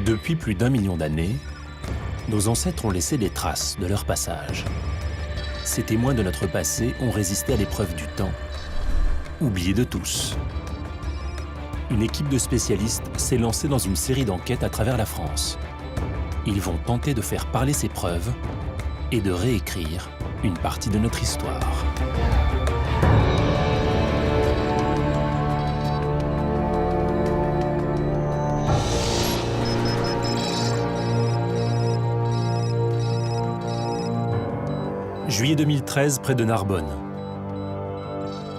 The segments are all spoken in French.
Depuis plus d'1 million d'années, nos ancêtres ont laissé des traces de leur passage. Ces témoins de notre passé ont résisté à l'épreuve du temps, oubliés de tous. Une équipe de spécialistes s'est lancée dans une série d'enquêtes à travers la France. Ils vont tenter de faire parler ces preuves et de réécrire une partie de notre histoire. Juillet 2013, près de Narbonne.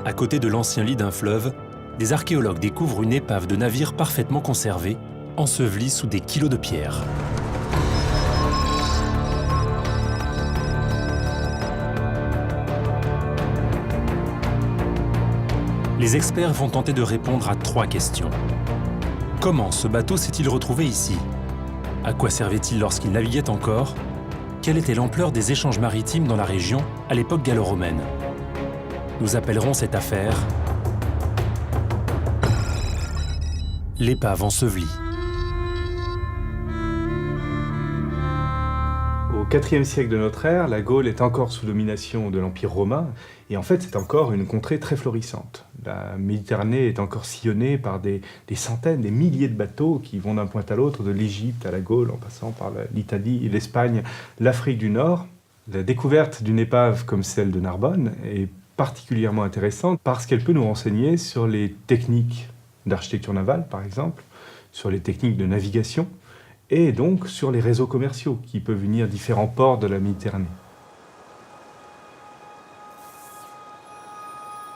À côté de l'ancien lit d'un fleuve, des archéologues découvrent une épave de navire parfaitement conservée, ensevelie sous des kilos de pierres. Les experts vont tenter de répondre à 3 questions. Comment ce bateau s'est-il retrouvé ici? À quoi servait-il lorsqu'il naviguait encore? Quelle était l'ampleur des échanges maritimes dans la région à l'époque gallo-romaine? Nous appellerons cette affaire l'épave ensevelie. Au IVe siècle de notre ère, la Gaule est encore sous domination de l'Empire romain, et en fait c'est encore une contrée très florissante. La Méditerranée est encore sillonnée par des centaines, des milliers de bateaux qui vont d'un point à l'autre, de l'Égypte à la Gaule, en passant par l'Italie, l'Espagne, l'Afrique du Nord. La découverte d'une épave comme celle de Narbonne est particulièrement intéressante parce qu'elle peut nous renseigner sur les techniques d'architecture navale, par exemple, sur les techniques de navigation, et donc sur les réseaux commerciaux qui peuvent unir différents ports de la Méditerranée.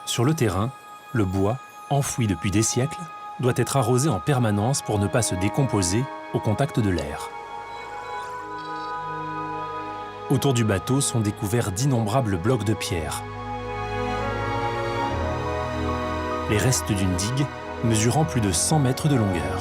Sur le terrain, le bois, enfoui depuis des siècles, doit être arrosé en permanence pour ne pas se décomposer au contact de l'air. Autour du bateau sont découverts d'innombrables blocs de pierre. Les restes d'une digue mesurant plus de 100 mètres de longueur.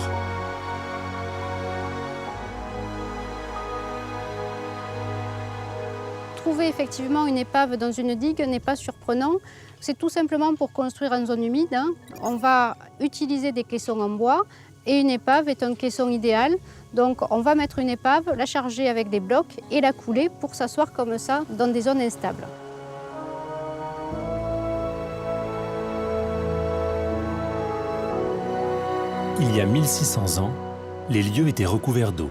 Trouver effectivement une épave dans une digue n'est pas surprenant. C'est tout simplement pour construire en zone humide. On va utiliser des caissons en bois et une épave est un caisson idéal. Donc on va mettre une épave, la charger avec des blocs et la couler pour s'asseoir comme ça dans des zones instables. Il y a 1600 ans, les lieux étaient recouverts d'eau.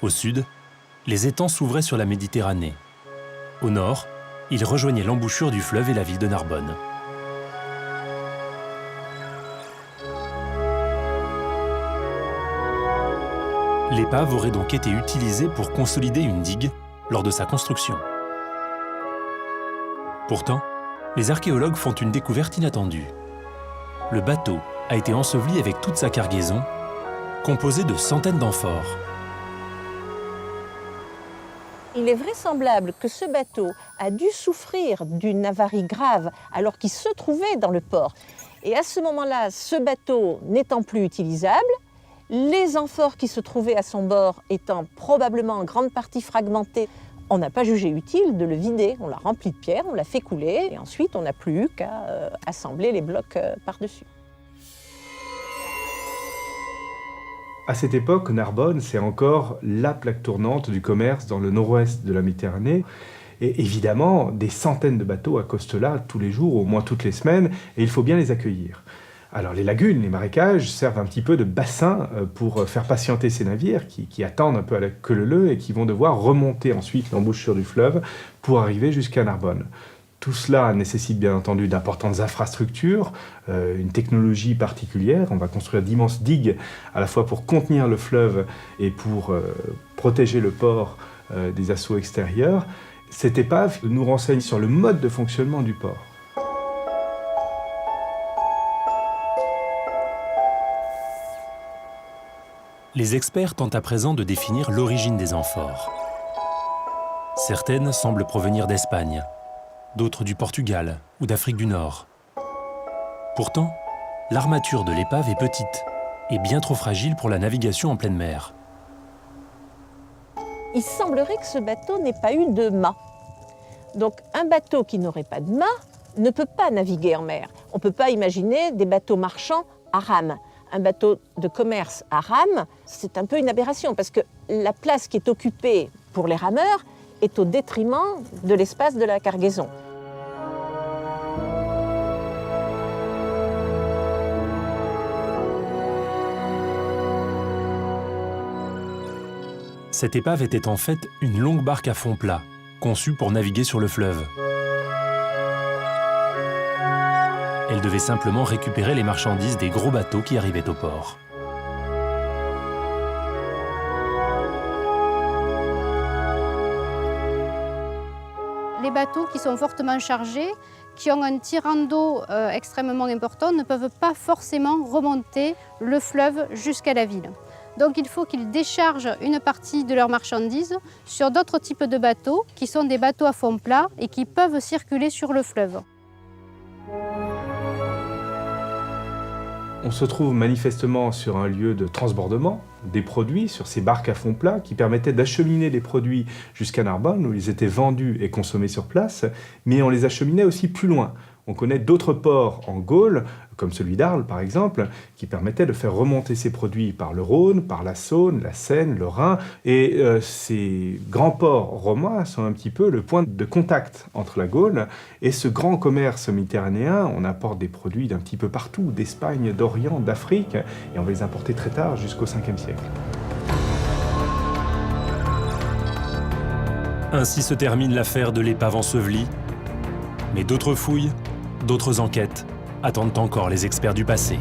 Au sud, les étangs s'ouvraient sur la Méditerranée. Au nord, ils rejoignaient l'embouchure du fleuve et la ville de Narbonne. L'épave aurait donc été utilisée pour consolider une digue lors de sa construction. Pourtant, les archéologues font une découverte inattendue. Le bateau a été enseveli avec toute sa cargaison, composée de centaines d'amphores. Il est vraisemblable que ce bateau a dû souffrir d'une avarie grave alors qu'il se trouvait dans le port. Et à ce moment-là, ce bateau n'étant plus utilisable, les amphores qui se trouvaient à son bord étant probablement en grande partie fragmentés, on n'a pas jugé utile de le vider. On l'a rempli de pierre, on l'a fait couler et ensuite on n'a plus eu qu'à assembler les blocs par-dessus. À cette époque, Narbonne, c'est encore la plaque tournante du commerce dans le nord-ouest de la Méditerranée. Et évidemment, des centaines de bateaux accostent là tous les jours, au moins toutes les semaines, et il faut bien les accueillir. Alors les lagunes, les marécages servent un petit peu de bassin pour faire patienter ces navires qui attendent un peu à la queue leu et qui vont devoir remonter ensuite l'embouchure du fleuve pour arriver jusqu'à Narbonne. Tout cela nécessite bien entendu d'importantes infrastructures, une technologie particulière. On va construire d'immenses digues à la fois pour contenir le fleuve et pour protéger le port des assauts extérieurs. Cette épave nous renseigne sur le mode de fonctionnement du port. Les experts tentent à présent de définir l'origine des amphores. Certaines semblent provenir d'Espagne, d'autres du Portugal ou d'Afrique du Nord. Pourtant, l'armature de l'épave est petite et bien trop fragile pour la navigation en pleine mer. Il semblerait que ce bateau n'ait pas eu de mât. Donc un bateau qui n'aurait pas de mât ne peut pas naviguer en mer. On ne peut pas imaginer des bateaux marchands à rame. un bateau de commerce à rames, c'est un peu une aberration parce que la place qui est occupée pour les rameurs est au détriment de l'espace de la cargaison. Cette épave était en fait une longue barque à fond plat, conçue pour naviguer sur le fleuve. Elle devait simplement récupérer les marchandises des gros bateaux qui arrivaient au port. Les bateaux qui sont fortement chargés, qui ont un tirant d'eau extrêmement important, ne peuvent pas forcément remonter le fleuve jusqu'à la ville. Donc il faut qu'ils déchargent une partie de leurs marchandises sur d'autres types de bateaux, qui sont des bateaux à fond plat et qui peuvent circuler sur le fleuve. On se trouve manifestement sur un lieu de transbordement des produits, sur ces barques à fond plat qui permettaient d'acheminer les produits jusqu'à Narbonne, où ils étaient vendus et consommés sur place, mais on les acheminait aussi plus loin. On connaît d'autres ports en Gaule, comme celui d'Arles par exemple, qui permettaient de faire remonter ces produits par le Rhône, par la Saône, la Seine, le Rhin. Et ces grands ports romains sont un petit peu le point de contact entre la Gaule et ce grand commerce méditerranéen. On apporte des produits d'un petit peu partout, d'Espagne, d'Orient, d'Afrique, et on va les importer très tard, jusqu'au 5e siècle. Ainsi se termine l'affaire de l'épave ensevelie. Mais d'autres fouilles, d'autres enquêtes attendent encore les experts du passé.